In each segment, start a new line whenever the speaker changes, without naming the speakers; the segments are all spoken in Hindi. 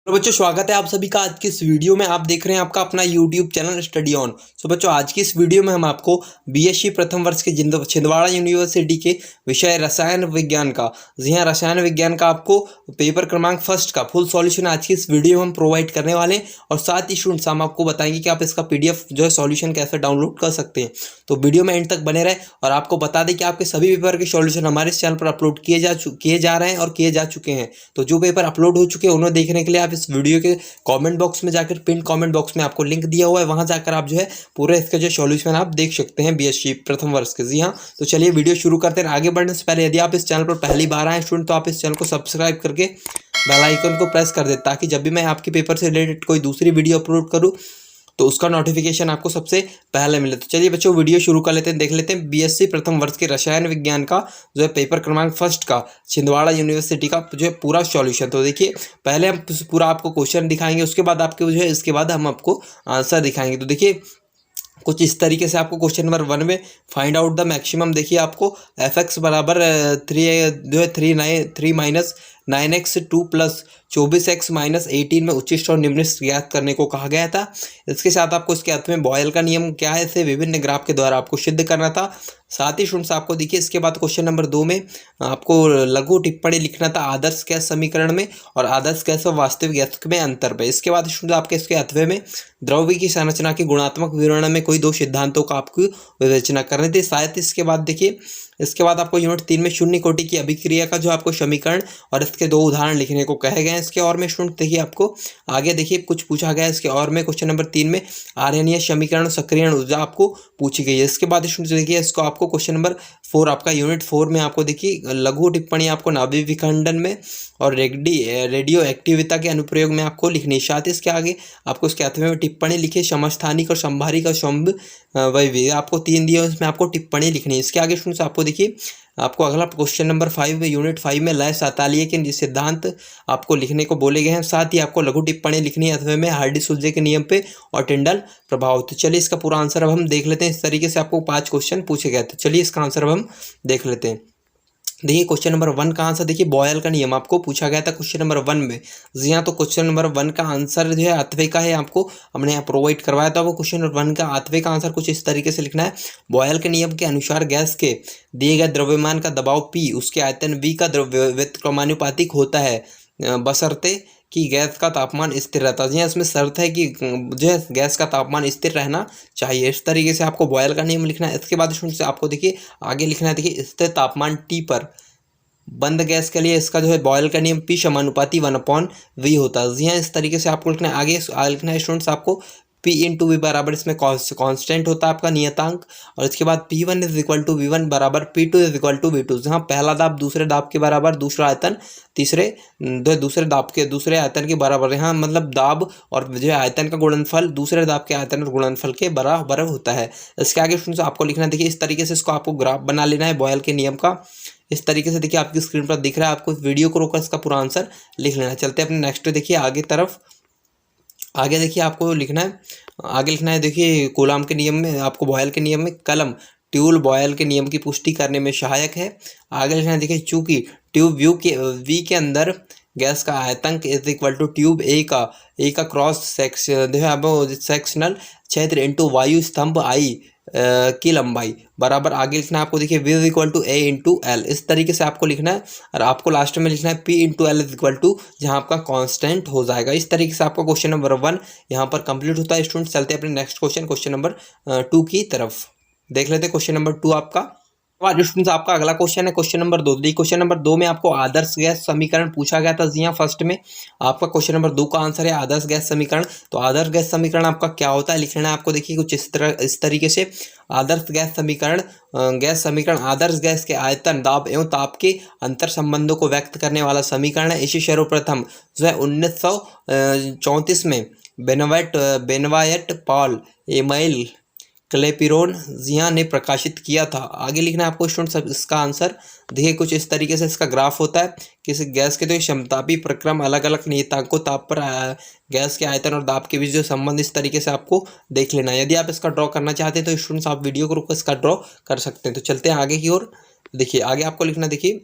तो बच्चों स्वागत है आप सभी का आज की इस वीडियो में। आप देख रहे हैं आपका अपना यूट्यूब चैनल स्टडी ऑन। सो बच्चों आज की इस वीडियो में हम आपको बीएससी प्रथम वर्ष के छिंदवाड़ा यूनिवर्सिटी के विषय रसायन विज्ञान का, जी हाँ रसायन विज्ञान का आपको पेपर क्रमांक फर्स्ट का फुल सॉल्यूशन आज की इस वीडियो में हम प्रोवाइड करने वाले हैं। और साथ ही स्टूडेंट्स हम आपको बताएंगे कि आप इसका PDF जो है सॉल्यूशन कैसे डाउनलोड कर सकते हैं। तो वीडियो में एंड तक बने रहे। और आपको बता दें कि आपके सभी पेपर के सॉल्यूशन हमारे इस चैनल पर अपलोड किए जा रहे हैं और किए जा चुके हैं। तो जो पेपर अपलोड हो चुके हैं उन्हें देखने के लिए आप इस वीडियो के कमेंट बॉक्स में जाकर, पिन कमेंट बॉक्स में आपको लिंक दिया हुआ है, वहां जाकर आप जो है पूरे इसका जो सॉल्यूशन आप देख सकते हैं बीएससी प्रथम वर्ष के। जी हाँ, तो चलिए वीडियो शुरू करते हैं। आगे बढ़ने से पहले यदि आप इस चैनल पर पहली बार आए स्टूडेंट तो आप इस चैनल को सब्सक्राइब करके बेल आइकन को प्रेस कर दे, ताकि जब भी मैं आपके पेपर से रिलेटेड कोई दूसरी वीडियो अपलोड करूं तो उसका नोटिफिकेशन आपको सबसे पहले मिले। तो चलिए बच्चों वीडियो शुरू कर लेते हैं, देख लेते हैं बीएससी प्रथम वर्ष के रसायन विज्ञान का जो है पेपर क्रमांक फर्स्ट का छिंदवाड़ा यूनिवर्सिटी का जो है पूरा सॉल्यूशन। तो देखिए पहले हम पूरा आपको क्वेश्चन दिखाएंगे, उसके बाद आपके जो है इसके बाद हम आपको आंसर दिखाएंगे। तो देखिए कुछ इस तरीके से आपको क्वेश्चन नंबर 1 में फाइंड आउट द मैक्सिमम, देखिए आपको fx बराबर 3 minus 9x 2 plus 24x minus 18 में उच्चिष्ट और निम्निष्ट ज्ञात करने को कहा गया था। इसके साथ आपको इसके अर्थ में बॉयल का नियम क्या है इसे विभिन्न ग्राफ के द्वारा आपको सिद्ध करना था। साथ ही स्टूडेंट्स आपको देखिए इसके बाद क्वेश्चन नंबर 2 में आपको लघु टिप्पणी लिखना था आदर्श गैस समीकरण में और आदर्श गैस और वास्तविक गैस में अंतर पे। इसके बाद स्टूडेंट आपके इसके अथवे में द्रव्य की संरचना के गुणात्मक विवरण में कोई दो सिद्धांतों का आपको विवेचना करनी थी। शायद इसके बाद देखिए इसके बाद आपको यूनिट 3 में शून्य कोटि की अभिक्रिया का जो आपको समीकरण और इसके दो उदाहरण लिखने को कहे गए हैं। इसके और में स्टूडेंट देखिए आपको आगे देखिए कुछ पूछा गया है इसके और में क्वेश्चन नंबर 3 में आर्यनीय समीकरण सक्रियण ऊर्जा आपको पूछी गई है। इसके बाद स्टूडेंट देखिए इसको आपको क्वेश्चन नंबर 4 आपका यूनिट 4 में आपको देखिए लघु टिप्पणी आपको नाभिक विखंडन में और रेडियो एक्टिविता के अनुप्रयोग में आपको लिखनी है। साथ ही इसके आगे आपको इसके अथवे में टिप्पणी लिखिए समस्थानिक और संभारिक और सौम्य वही आपको 3 दिए इसमें आपको टिप्पणी लिखनी है। इसके आगे स्टूडेंट्स आपको देखिए आपको अगला क्वेश्चन नंबर 5 में यूनिट 5 में लय सातालीय के सिद्धांत आपको लिखने को बोले गए हैं। साथ ही आपको लघु टिप्पणी लिखनी है अथवा में हार्डी-सुलजे के नियम पे और टिंडल प्रभाव। तो चलिए इसका पूरा आंसर अब हम देख लेते हैं। इस तरीके से आपको 5 क्वेश्चन पूछे गए। तो चलिए इसका आंसर अब हम देख लेते हैं। देखिए क्वेश्चन नंबर 1 का आंसर देखिए बॉयल का नियम आपको पूछा गया था क्वेश्चन नंबर 1 में। जी हाँ, तो क्वेश्चन नंबर 1 का आंसर जो है अथवे का है, आपको हमने यहाँ प्रोवाइड करवाया था। वो क्वेश्चन नंबर 1 का अथवे का आंसर कुछ इस तरीके से लिखना है। बॉयल के नियम के अनुसार गैस के दिए गए द्रव्यमान का दबाव P उसके आयतन V का व्युत्क्रमानुपातिक होता है बशर्ते कि गैस का तापमान स्थिर रहता है। इसमें शर्त है कि जो है गैस का तापमान स्थिर रहना चाहिए। इस तरीके से आपको बॉयल का नियम लिखना है। इसके बाद से आपको देखिए आगे लिखना है, देखिए स्थिर तापमान T पर बंद गैस के लिए इसका जो है बॉयल का नियम P समानुपाती 1/V होता है। जी हाँ, इस तरीके से आपको लिखना है। आगे लिखना है स्टूडेंट्स आपको P इंटू वी बराबर इसमें कांस्टेंट होता है आपका नियतांक। और इसके बाद P1 is equal to V1 बराबर P2 is equal to V2। जहाँ पहला दाब दूसरे दाब के बराबर, दूसरा आयतन दूसरे दाब के दूसरे आयतन के बराबर। यहाँ मतलब दाब और जो है आयतन का गुणनफल दूसरे दाब के आयतन और गुणनफल के बराबर होता है। इसके आगे स्टूडेंट्स आपको लिखना है, देखिए इस तरीके से इसको आपको ग्राफ बना लेना है बॉयल के नियम का। इस तरीके से देखिए आपकी स्क्रीन पर दिख रहा है, आपको इस वीडियो को रोककर इसका पूरा आंसर लिख लेना है। चलते हैं अपने नेक्स्ट देखिए आगे तरफ। आगे देखिए आपको लिखना है, आगे लिखना है देखिए कूलाम के नियम में आपको बॉयल के नियम में कलम ट्यूब बॉयल के नियम की पुष्टि करने में सहायक है। आगे लिखना है देखिए चूंकि ट्यूब वी के अंदर गैस का आयतन is equal to tube A का क्रॉस सेक्शनल क्षेत्र इंटू वायु स्तंभ आई की लंबाई बराबर। आगे लिखना है आपको देखिए V is equal to A into L. इस तरीके से आपको लिखना है और आपको लास्ट में लिखना है P into L is equal to जहाँ आपका कांस्टेंट हो जाएगा। इस तरीके से आपका क्वेश्चन नंबर 1 यहाँ पर कंप्लीट होता है। स्टूडेंट चलते हैं अपने नेक्स्ट क्वेश्चन नंबर 2 की तरफ। देख लेते हैं क्वेश्चन नंबर 2 आपका। आज स्टूडेंट्स आपका अगला क्वेश्चन है क्वेश्चन नंबर 2। क्वेश्चन नंबर 2 में आपको आदर्श गैस समीकरण पूछा गया था। जी हाँ, फर्स्ट में आपका क्वेश्चन नंबर 2 का आंसर है आदर्श गैस समीकरण। तो आदर्श गैस समीकरण आपका क्या होता है लिखना है आपको देखिए कुछ इस तरीके से। आदर्श गैस समीकरण आदर्श गैस के आयतन, दाब एवं ताप के अंतर संबंधों को व्यक्त करने वाला समीकरण है। इसी सर्वप्रथम जो है 1934 में बेनवायट पॉल एमाइल क्लेपिरोन जिया ने प्रकाशित किया था। आगे लिखना है आपको स्टूडेंट इसका आंसर। देखिए कुछ इस तरीके से इसका ग्राफ होता है। किसी गैस के तो समतापी प्रक्रम अलग अलग नियतांकों ताप पर गैस के आयतन और दाब के बीच जो संबंध इस तरीके से आपको देख लेना है। यदि आप इसका ड्रॉ करना चाहते हैं तो स्टूडेंट्स आप वीडियो को रोक इसका ड्रॉ कर सकते हैं। तो चलते हैं आगे की ओर। देखिए आगे आपको लिखना, देखिए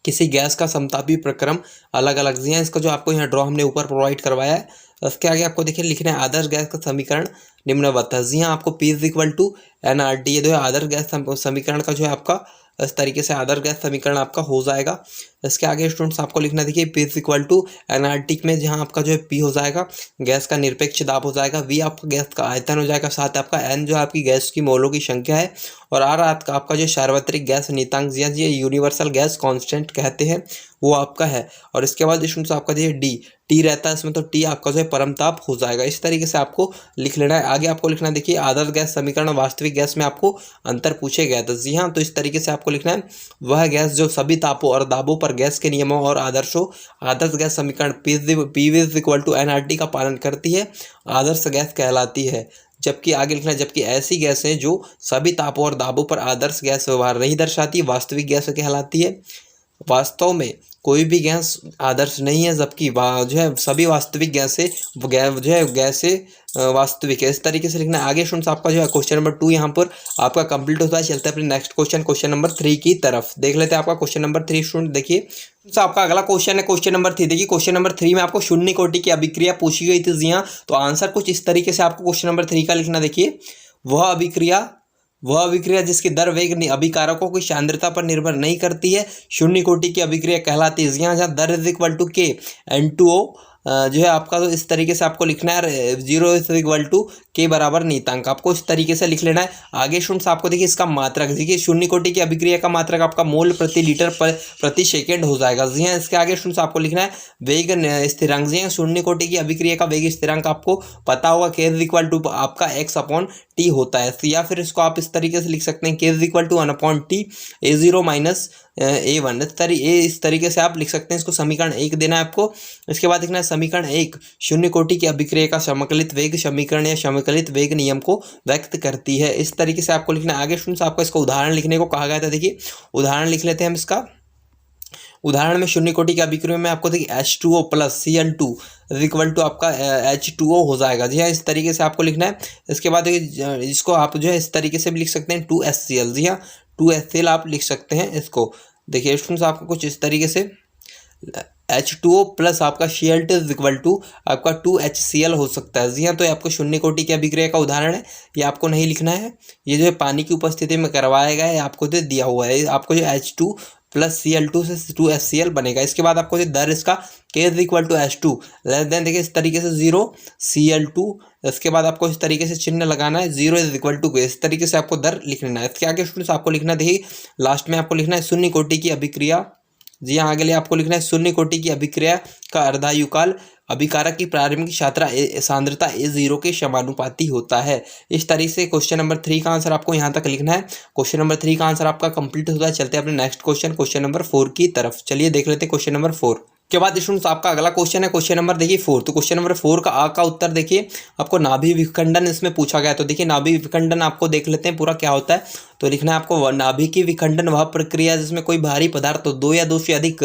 किसी गैस का समतापी प्रक्रम अलग अलग जी हैं। इसका जो आपको यहाँ ड्रॉ हमने ऊपर प्रोवाइड करवाया है, उसके आगे आपको देखिए लिखना है आदर्श गैस का समीकरण निम्नवत है। जी हाँ, आपको P is equal to NRT, ये जो है आदर्श गैस समीकरण का जो है आपका इस तरीके से आदर्श गैस समीकरण आपका हो जाएगा। इसके आगे स्टूडेंट्स आपको लिखना देखिए P is equal to NRT में जहाँ आपका जो है P हो जाएगा गैस का निरपेक्ष दाब हो जाएगा, V आपका गैस का आयतन हो जाएगा, साथ आपका N जो आपकी गैस की मोलों की संख्या है, और R आपका जो सार्वत्रिक गैस नियतांक जी यूनिवर्सल गैस कांस्टेंट कहते हैं वो आपका है। और इसके बाद स्टूडेंट्स आपका देखिए टी रहता है इसमें, तो टी आपका जो है परमताप हो जाएगा। इस तरीके से आपको लिख लेना है। आगे आपको लिखना है देखिए आदर्श गैस समीकरण और वास्तविक गैस में आपको अंतर पूछे गया था। जी हाँ, तो इस तरीके से आपको लिखना है वह गैस जो सभी तापों और दाबों पर गैस के नियमों और आदर्शों आदर्श गैस समीकरण P is equal to NRT का पालन करती है आदर्श गैस कहलाती है। जबकि आगे लिखना है जबकि ऐसी गैसें जो सभी तापों और दाबों पर आदर्श गैस व्यवहार नहीं दर्शाती वास्तविक गैस कहलाती है। वास्तव में कोई भी गैस आदर्श नहीं है, जबकि जो है सभी वास्तविक गैसें जो है गैसें वास्तविक है। इस तरीके से लिखना है। आगे स्टूडेंट्स आपका जो है क्वेश्चन नंबर 2 यहाँ पर आपका कंप्लीट होता है। चलते हैं अपने नेक्स्ट क्वेश्चन नंबर 3 की तरफ। देख लेते हैं आपका क्वेश्चन नंबर 3 स्टूडेंट। देखिए आपका अगला क्वेश्चन है क्वेश्चन नंबर 3। देखिए क्वेश्चन नंबर 3 में आपको शून्य कोटि की अभिक्रिया पूछी गई थी। जी हाँ, तो आंसर कुछ इस तरीके से आपको क्वेश्चन नंबर 3 का लिखना। देखिए वह अभिक्रिया जिसकी दर वेग अभिकारकों की सांद्रता पर निर्भर नहीं करती है शून्य कोटि की अभिक्रिया कहलाती है। यहाँ जहाँ दर is equal to K N2O जो है आपका, तो इस तरीके से आपको लिखना है 0 इज इक्वल टू K बराबर नियतांक, आपको इस तरीके से लिख लेना है। आगे स्टूडेंट्स आपको देखिए इसका मात्रक, देखिए शून्य कोटि की अभिक्रिया का मात्रक आपका मोल प्रति लीटर प्रति सेकेंड हो जाएगा। जी हाँ, इसके आगे स्टूडेंट्स आपको लिखना है वेग स्थिरांक। जी हाँ, शून्य कोटि की अभिक्रिया का वेग स्थिरांक आपको पता होगा K इज इक्वल टू आपका x/T होता है, या फिर इसको आप इस तरीके से लिख सकते हैं K is equal to 1/T A0 minus A1। इस तरीके से आप लिख सकते हैं। इसको समीकरण 1 देना है आपको। इसके बाद लिखना है समीकरण 1 शून्य कोटि की अभिक्रिया का समकलित वेग समीकरण या समकलित वेग नियम को व्यक्त करती है। इस तरीके से आपको लिखना है। आगे स्टूडेंट्स आपको इसका उदाहरण लिखने को कहा गया था। देखिए उदाहरण लिख लेते हैं हम इसका। उदाहरण में शून्य कोटि की अभिक्रिया में आपको देखिए H2O plus Cl2 is equal to आपका H2O हो जाएगा। जी हाँ, इस तरीके से आपको लिखना है। इसके बाद देखिए इसको आप जो है इस तरीके से भी लिख सकते हैं 2HCl। जी हाँ, 2HCl आप लिख सकते हैं इसको। देखिए स्टूडेंट्स आपको कुछ इस तरीके से H2O प्लस आपका Cl2 इज इक्वल टू आपका 2HCl हो सकता है। जी हाँ, तो ये आपको शून्य कोटि की अभिक्रिया का उदाहरण है, ये आपको नहीं लिखना है। ये जो है पानी की उपस्थिति में करवाया गया है, आपको जो दिया हुआ है। आपको जो H2 प्लस Cl2 से 2HCl बनेगा। इसके बाद आपको जो दर इसका K is equal to H2 less than, देखिए इस तरीके से 0 Cl2। इसके बाद आपको इस तरीके से चिन्ह लगाना है 0 इज इक्वल टू K। इस तरीके से आपको दर लिख लेना है। इसके आगे स्टूडेंट्स आपको लिखना, देखिए लास्ट में आपको लिखना है शून्य कोटि की अभिक्रिया। जी हाँ, आगे लिए आपको लिखना है शून्य कोटि की अभिक्रिया का अर्धायुकाल अभिकारक की प्रारंभिक सांद्रता A0 के समानुपाती होता है। इस तरीके से क्वेश्चन नंबर 3 का आंसर आपको यहाँ तक लिखना है। क्वेश्चन नंबर 3 का आंसर आपका कंप्लीट होता है। चलते हैं अपने नेक्स्ट क्वेश्चन नंबर 4 की तरफ। चलिए देख लेते हैं क्वेश्चन नंबर 4 के बाद स्टूडेंट्स आपका अगला क्वेश्चन है क्वेश्चन नंबर देखिए 4। तो क्वेश्चन नंबर 4 का आ का उत्तर देखिए आपको नाभि विखंडन इसमें पूछा गया। तो देखिए नाभि विखंडन आपको देख लेते हैं पूरा क्या होता है। तो लिखना है आपको नाभि की विखंडन वह प्रक्रिया जिसमें कोई भारी पदार्थ 2 या 2 से अधिक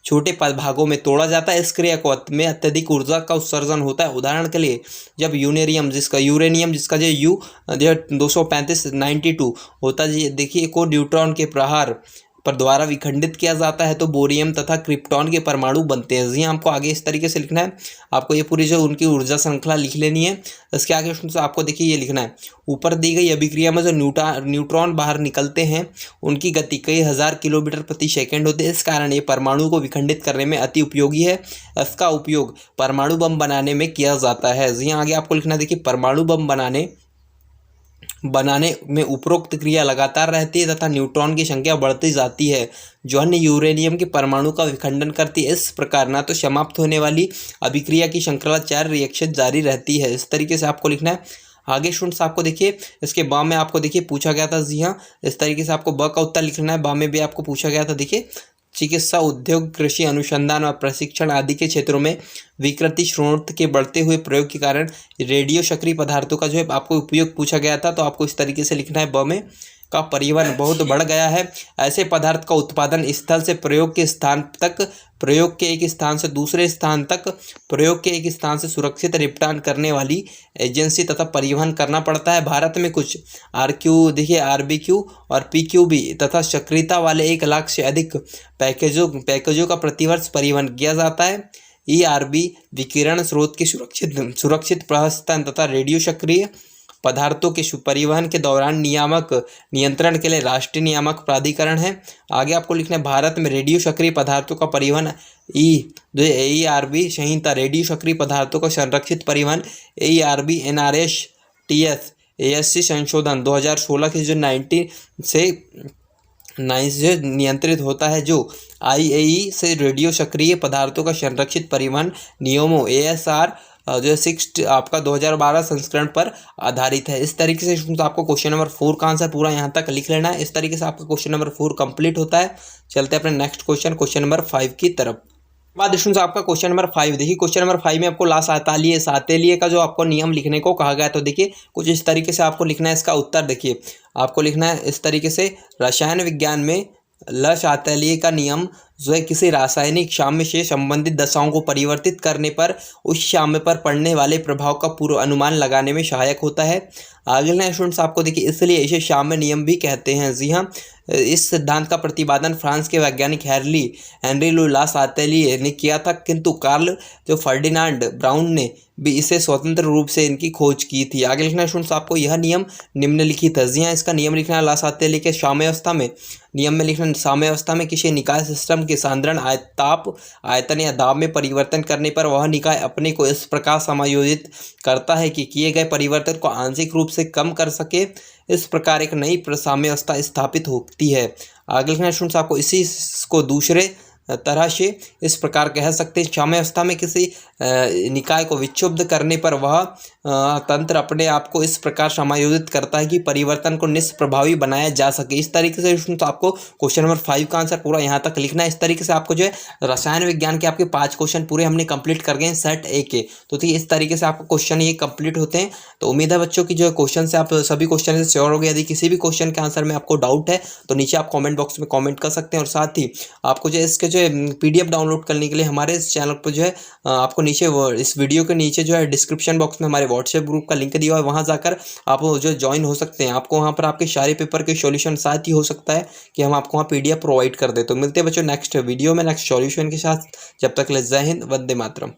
छोटे भागों में तोड़ा जाता है। इस क्रिया को में अत्यधिक ऊर्जा का उत्सर्जन होता है। उदाहरण के लिए जब यूरेनियम जिसका जो U 23592 होता है, जी देखिए को न्यूट्रॉन के प्रहार पर द्वारा विखंडित किया जाता है तो बोरियम तथा क्रिप्टॉन के परमाणु बनते हैं। जी हमको आगे इस तरीके से लिखना है। आपको ये पूरी जो उनकी ऊर्जा श्रृंखला लिख लेनी है। इसके आगे आपको देखिए ये लिखना है ऊपर दी गई अभिक्रिया में जो न्यूट्रॉन बाहर निकलते हैं उनकी गति कई हज़ार किलोमीटर प्रति सेकंड होती है। इस कारण ये परमाणु को विखंडित करने में अति उपयोगी है। इसका उपयोग परमाणु बम बनाने में किया जाता है। जी आगे आपको लिखना है, देखिए परमाणु बम बनाने में उपरोक्त क्रिया लगातार रहती है तथा न्यूट्रॉन की संख्या बढ़ती जाती है जो अन्य यूरेनियम के परमाणु का विखंडन करती है। इस प्रकार ना तो समाप्त होने वाली अभिक्रिया की श्रृंखला 4 रिएक्शन जारी रहती है। इस तरीके से आपको लिखना है। आगे स्टूडेंट्स आपको देखिए इसके बा में आपको देखिए पूछा गया था। जी हाँ, इस तरीके से आपको ब का उत्तर लिखना है। बा में भी आपको पूछा गया था। देखिए चिकित्सा उद्योग कृषि अनुसंधान और प्रशिक्षण आदि के क्षेत्रों में विकृति श्रोणित के बढ़ते हुए प्रयोग के कारण रेडियो सक्रिय पदार्थों का जो है आपको उपयोग पूछा गया था। तो आपको इस तरीके से लिखना है ब में का परिवहन बहुत बढ़ गया है। ऐसे पदार्थ का उत्पादन स्थल से प्रयोग के स्थान तक, प्रयोग के एक स्थान से दूसरे स्थान तक, प्रयोग के एक स्थान से सुरक्षित निपटान करने वाली एजेंसी तथा परिवहन करना पड़ता है। भारत में कुछ देखिए RBQ और PQB तथा सक्रियता वाले 1 लाख से अधिक पैकेजों का प्रतिवर्ष परिवहन किया जाता है। ERB विकिरण स्रोत के सुरक्षित प्रस्थान तथा रेडियो सक्रिय पदार्थों के परिवहन के दौरान नियंत्रण के लिए राष्ट्रीय नियामक प्राधिकरण है। आगे आपको लिखना है भारत में रेडियो सक्रिय पदार्थों का परिवहन ERB संहिता, रेडियो सक्रिय पदार्थों का संरक्षित परिवहन ERB NRS TS ASC संशोधन 2016 के जो 9 से नियंत्रित होता है, जो IAE से रेडियो सक्रिय पदार्थों का संरक्षित परिवहन नियमों ASR जो 6 आपका 2012 संस्करण पर आधारित है। इस तरीके से स्टूडेंट्स आपको क्वेश्चन नंबर 4 का आंसर पूरा यहाँ तक लिख लेना है। इस तरीके से आपका क्वेश्चन नंबर 4 कंप्लीट होता है। चलते हैं अपने नेक्स्ट क्वेश्चन नंबर 5 की तरफ। बाद स्टूडेंट्स आपका क्वेश्चन नंबर 5 देखिए, क्वेश्चन नंबर 5 में आपको ला सातेलिए का जो आपको नियम लिखने को कहा गया है, तो देखिए कुछ इस तरीके से आपको लिखना है। इसका उत्तर देखिए, आपको लिखना है इस तरीके से, रसायन विज्ञान में ला सातेलिए का नियम जो है किसी रासायनिक साम्य से संबंधित दशाओं को परिवर्तित करने पर उस साम्य पर पड़ने वाले प्रभाव का पूर्व अनुमान लगाने में सहायक होता है। अगला स्टूडेंट्स आपको देखिए, इसलिए इसे साम्य नियम भी कहते हैं। जी हाँ, इस सिद्धांत का प्रतिपादन फ्रांस के वैज्ञानिक हेनरी लुई ला सातेलिए ने किया था, किंतु कार्ल जो फर्डिनांड ब्राउन ने भी इसे स्वतंत्र रूप से इनकी खोज की थी। आगे लिखना स्टूडेंट्स आपको, यह नियम निम्नलिखित है। जी हाँ, इसका नियम लिखना है ला सातेलिए के साम्यावस्था में, नियम में लिखना साम्यावस्था में किसी निकाय सिस्टम के सांद्रण ताप, आयतन या दाब में परिवर्तन करने पर वह निकाय अपने को इस प्रकार समायोजित करता है कि किए गए परिवर्तन को आंशिक रूप से कम कर सके। इस प्रकार एक नई साम्यावस्था स्थापित होती है। आगे लिखना स्टूडेंट्स आपको, इसी को दूसरे तरह से इस प्रकार कह सकते हैं, साम्यावस्था में किसी निकाय को विक्षुब्ध करने पर वह तंत्र अपने आप को इस प्रकार समायोजित करता है कि परिवर्तन को निष्प्रभावी बनाया जा सके। इस तरीके से तो आपको क्वेश्चन नंबर 5 का आंसर पूरा यहाँ तक लिखना है। इस तरीके से आपको जो है रसायन विज्ञान के आपके 5 क्वेश्चन पूरे हमने कंप्लीट कर गए हैं सेट A के। तो ठीक इस तरीके से आपको क्वेश्चन ये कंप्लीट होते हैं। तो उम्मीद है बच्चों की जो है क्वेश्चन से आप सभी क्वेश्चन से श्योर हो गए। यदि किसी भी क्वेश्चन के आंसर में आपको डाउट है तो नीचे आप कॉमेंट बॉक्स में कॉमेंट कर सकते हैं। और साथ ही आपको जो इसके जो PDF डाउनलोड करने के लिए हमारे इस चैनल पर जो है आपको नीचे इस वीडियो के नीचे जो है डिस्क्रिप्शन बॉक्स में हमारे व्हाट्सएप ग्रुप का लिंक दिया हुआ है, वहाँ जाकर आप जो ज्वाइन हो सकते हैं। आपको वहाँ पर आपके सारे पेपर के सॉल्यूशन साथ ही हो सकता है कि हम आपको वहाँ PDF प्रोवाइड कर दें। तो मिलते हैं बच्चों नेक्स्ट वीडियो में नेक्स्ट सॉल्यूशन के साथ। जब तक ले जय हिंद, वंदे मातरम।